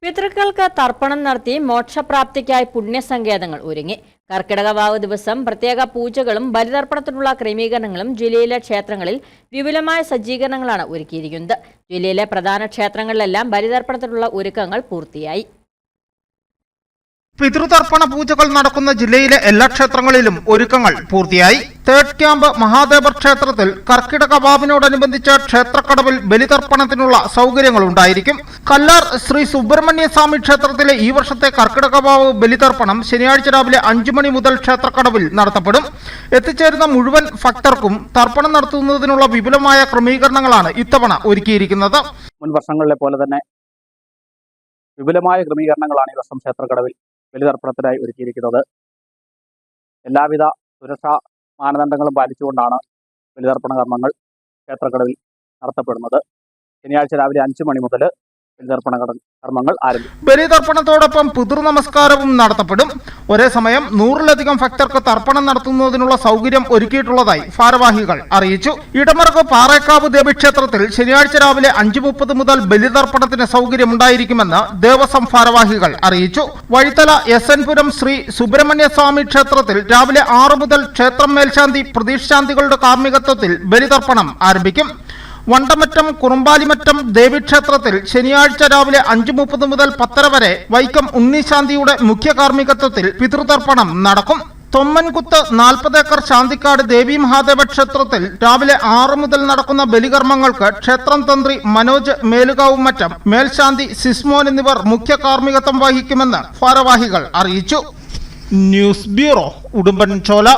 പിതൃക്കൾക്ക് തർപ്പണം നടത്തി മോക്ഷപ്രാപ്തിക്കായി പുണ്യസങ്കേതങ്ങൾ ഒരുങ്ങി. കർക്കിടക വാവ് ദിവസം പ്രത്യേക പൂജകളും ബലിതർപ്പണത്തിനുള്ള ക്രമീകരണങ്ങളും ജില്ലയിലെ ക്ഷേത്രങ്ങളിൽ വിപുലമായ സജ്ജീകരണങ്ങളാണ് ഒരുക്കിയിരിക്കുന്നത്. ജില്ലയിലെ പ്രധാന ക്ഷേത്രങ്ങളിലെല്ലാം ബലിതർപ്പണത്തിനുള്ള ഒരുക്കങ്ങൾ പൂർത്തിയായി. പിതൃതർപ്പണ പൂജകൾ നടക്കുന്ന ജില്ലയിലെ എല്ലാ ക്ഷേത്രങ്ങളിലും ഒരുക്കങ്ങൾ പൂർത്തിയായി. തേർഡ് ക്യാമ്പ് മഹാദേവർ ക്ഷേത്രത്തിൽ കർക്കിടക വാവിനോടനുബന്ധിച്ച് ക്ഷേത്രക്കടവിൽ ബലിതർപ്പണത്തിനുള്ള സൗകര്യങ്ങളുണ്ടായിരിക്കും. കല്ലാർ ശ്രീ സുബ്രഹ്മണ്യ സ്വാമി ക്ഷേത്രത്തിലെ ഈ വർഷത്തെ കർക്കിടക വാവ് ബലിതർപ്പണം ശനിയാഴ്ച രാവിലെ 5 മണി മുതൽ ക്ഷേത്രക്കടവിൽ നടത്തപ്പെടും. എത്തിച്ചേരുന്ന മുഴുവൻ ഭക്തർക്കും തർപ്പണം നടത്തുന്നതിനുള്ള വിപുലമായ ക്രമീകരണങ്ങളാണ് ഇത്തവണ ഒരുക്കിയിരിക്കുന്നത്. മുൻ വർഷങ്ങളിലെ പോലെ തന്നെ വിപുലമായ ക്രമീകരണങ്ങളാണ് ഈ വർഷം ക്ഷേത്രക്കടവിൽ ബലിതർപ്പണത്തിനായി ഒരുക്കിയിരിക്കുന്നത്. എല്ലാവിധ സുരക്ഷാ മാനദണ്ഡങ്ങളും പാലിച്ചുകൊണ്ടാണ് ബലിതർപ്പണ കർമ്മങ്ങൾ ക്ഷേത്രക്കടവിൽ നടത്തപ്പെടുന്നത്. ശനിയാഴ്ച രാവിലെ 5 മണി മുതൽ ബലിതർപ്പണ കർമ്മങ്ങൾ ആരംഭിക്കും. ബലിതർപ്പണത്തോടൊപ്പം പിതൃനമസ്കാരവും നടത്തപ്പെടും. ഒരേ സമയം 100-ലധികം ഭക്തർക്ക് തർപ്പണം നടത്തുന്നതിനുള്ള സൗകര്യം ഒരുക്കിയിട്ടുള്ളതായി ഭാരവാഹികൾ അറിയിച്ചു. ഇടമറുക് പാറേക്കാവ് ദേവീക്ഷേത്രത്തിൽ ശനിയാഴ്ച രാവിലെ 5:30 മുതൽ ബലിതർപ്പണത്തിന് സൗകര്യമുണ്ടായിരിക്കുമെന്ന് ദേവസ്വം ഭാരവാഹികൾ അറിയിച്ചു. വഴിത്തല SN പുരം ശ്രീ സുബ്രഹ്മണ്യ സ്വാമി ക്ഷേത്രത്തിൽ രാവിലെ 6 മുതൽ ക്ഷേത്രം മേൽശാന്തി പ്രതീഷ് ശാന്തികളുടെ കാർമ്മികത്വത്തിൽ ബലിതർപ്പണം ആരംഭിക്കും. വണ്ടമറ്റം കുറുമ്പാലിമറ്റം ദേവീക്ഷേത്രത്തിൽ ശനിയാഴ്ച രാവിലെ 5:30 മുതൽ 10:30 വരെ വൈക്കം ഉണ്ണിശാന്തിയുടെ മുഖ്യ കാർമ്മികത്വത്തിൽ പിതൃതർപ്പണം നടക്കും. തൊമ്മൻകുത്ത് 40 ഏക്കർ ശാന്തിക്കാട് ദേവി മഹാദേവ ക്ഷേത്രത്തിൽ രാവിലെ 6 മുതൽ നടക്കുന്ന ബലികർമ്മങ്ങൾക്ക് ക്ഷേത്രം തന്ത്രി മനോജ് മേലുകാവുമറ്റം, മേൽശാന്തി സിസ്മോൻ എന്നിവർ മുഖ്യ കാർമ്മികത്വം വഹിക്കുമെന്ന് ഭാരവാഹികൾ അറിയിച്ചു. News bureau, Udumbanchola.